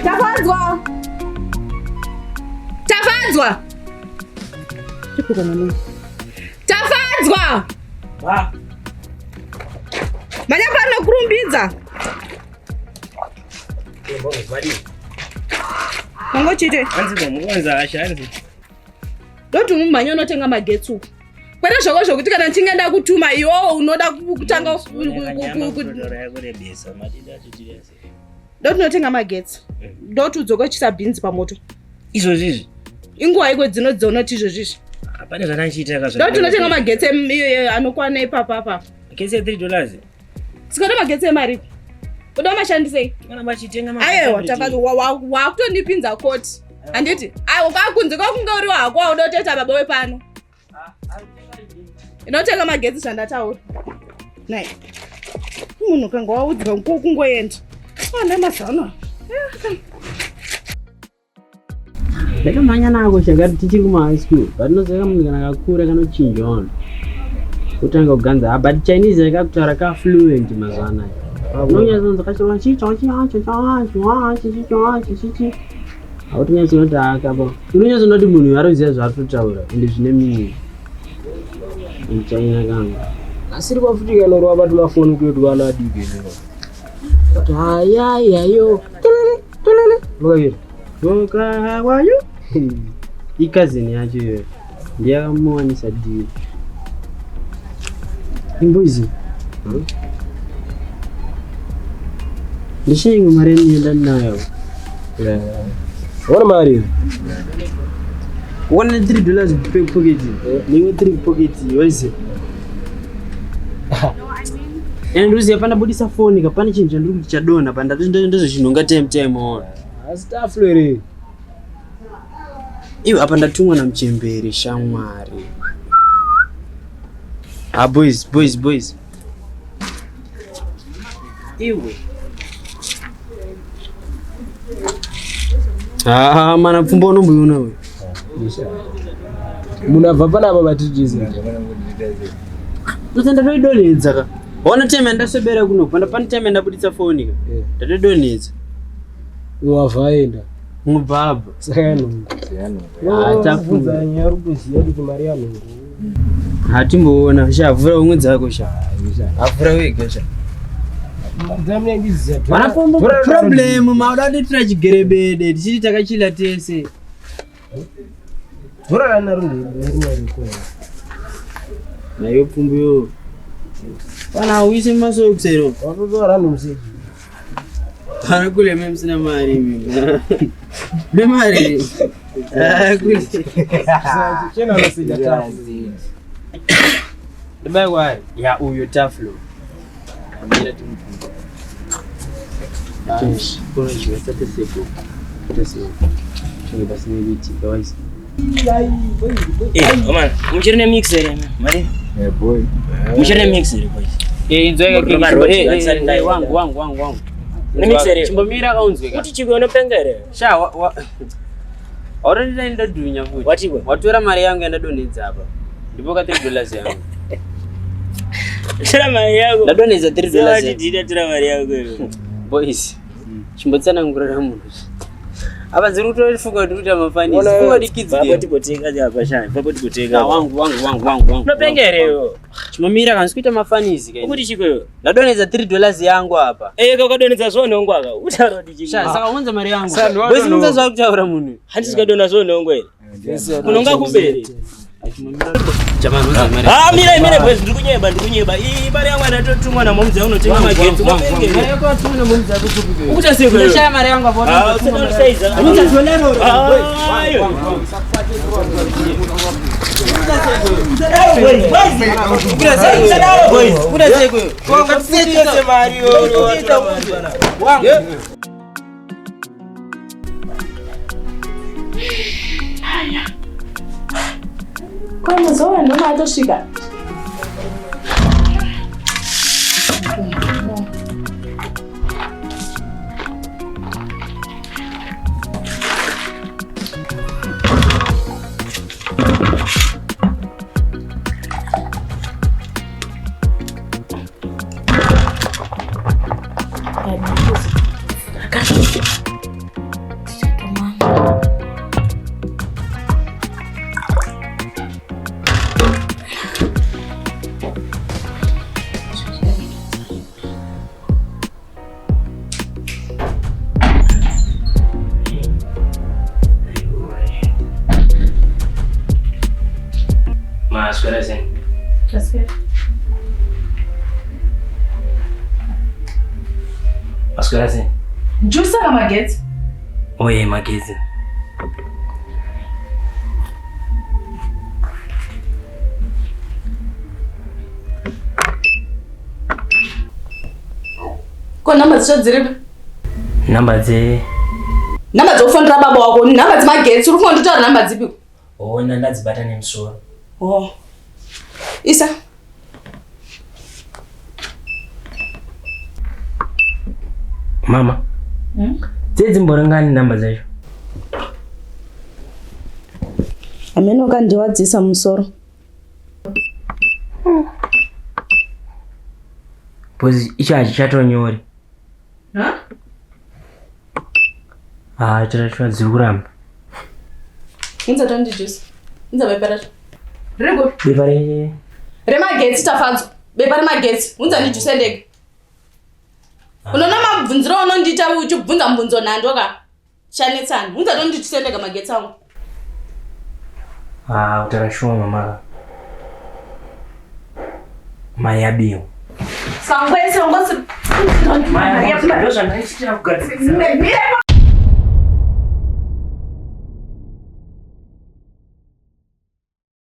Tafadzwa! Tafadzwa! Tafadzwa! Manya pano kurumbidza. Mango chite. Anzi muwanza ashanzi. Doti mumanya unotenga magetsi. Kwena zvako zvokuti kana nchinge ndakutuma iwo unoda kutanga kurebesa madida tutirese. Doti unotenga magetsi. Doti udzokochisa bhinzi pamoto. Izvo zvizi. Inguva iko dzinoti izvo zvizi. Apana zvananchita kazvo. Doti unotenga magetsi anokwana ipapa. Magetsi $3. Sikada magetsi emari. Uda mashandisei? Kana machitenga magetsi. Aiwa Tafadzwa wakutondipinza koti. Anditi, aiwa kwakunze kwakunge uri wako udoteta baba wepano. Inotenga magetsi zvandataura. Nai. Munhu kanga waudzwa kungoenda. Ana mazana. Ndakamanya nako shakati tichiri kuma high school. Patinozoka munhu kana akakura kanochinjwa. Kutanga kuganza but Chinese yakakutaura ka fluent mazuva anaya. Unonyazonza kachona chichi. Autonyatsonoti akaba. Unonyazonoti munhu aroziya zvaatotaura ende zvine meaning. China kanga. Asiri kwafuti kana ro abatu mafoni kwetu kana adike lero. Yo. Tolele. Lokaye. Boka wayo. Ikazini yacho yo. Ndiyakamuwanisa dii. Imbuzi. Nishingu mareni ndanayo. What mari? $103 pocket. Ningo 3 pocket yoise. Nduzi yapanda budisa phone kapani chinja nduri kuchadona panda ndizvo chinonga time on. Astaflere. Iwe apa ndatumwa na mchembere shamwari. Boys. Iwe. Mana Pfumbu unomboiona we. Munabva pana baba titizi. Notenda toidonedza ka. Ona time ndasebera kuno panda pane time ndabuditsa phone ka. Ndatodonedza. Wavaenda. Mubaba. Sano. Tafunza nyari kuziya kuti mari yanongo. Hatimboona shavhura umwe dzako sha. Avhura wega sha. Ndamne ndiziya. Mana Pfumbu problem maudade tirachigerebede tichiti takachila tese. Vhura na rundi riko. Nayo Pfumbu yo. Pana uise masoksero. Watozora nomseji. Para kule mimi sina mali mimi. Mimi mali. Kule. Sasa chena nasija tafu. Dubai why? Ya uyo taflo. Amira tumpu. Yes. Kuna jiwe sasa seko. Tesi. Chini basi ni biti guys. Man, mchirine mixer mari. Boy. Mchirine mixer boys. Inzoeka kiki. Wangu. Ni mixer. Chimbomira kaunzwe ka. Kuti chikuona pengere. Sha already ndaenda dunya futhi. Watiwe. Watora mari yangu enda donedza hapa. Ndipo ka $3 yangu. Tira mari yako. Ndadonedza $3. Wati dida tira mari yako. Boys. Chimbotsana ngurira munhu. Apa ziri kutofunga kuti amafanisi. Funga dikidzi. Baba tipotenga hapa shani. Baba tipotenga. Wangu. Unopengereyo. Chimomira kanzi kuita mafanisi kai. Kuti chikweyo. Ndadonedza $3 yangu hapa. Ukadonedza zvonongo aka. Utaro ndichiki. Saka unza mari yangu. Boys munza zvakutaura munhu. Handisi kadona zvonongo ere. Kunonga kubere. Jamani unza mari. Mira boys ndikunyeba. Ii mari yangu anatotumwa na momzi unotenga magetsi. Unopengere. Mari yako atumwa na momzi yako kupi. Uchasekwe. Ndashaya mari yangu hapo. Uchasekwe. Uchasolero. Kwa mazoea ndo natosvika. Scala sen. Scala sen. Jusa yemagetsi. Oh yemagetsi. Ko namba dziripi? Namba dzofonera baba wako, namba dzemagetsi. Uri kufanira kutaura namba dzipi? Oh, ndadzibata nemusoro. Oh. Isa. Mama. Dzimborangani namba dzacho. Ameno kandiwadzisa musoro. Pozi icho hachichatonyori. Chirachwa dziri kuramba. Unza tondijusa. Unza bepa racho. Rego. Bepa remagetsi Tafadzwa. Bepa remagetsi. Unza ndijusa ndege. Unoona mabvunziro unondiita uchibvunza mbunzo nhando ka. Chanetsana. Unza tondijusa ndege magetsi angu. Utarashuma mama. Maya bio. Sangwese ngosi. Maya, ndoza ndaisitia kugadzirisa. Mire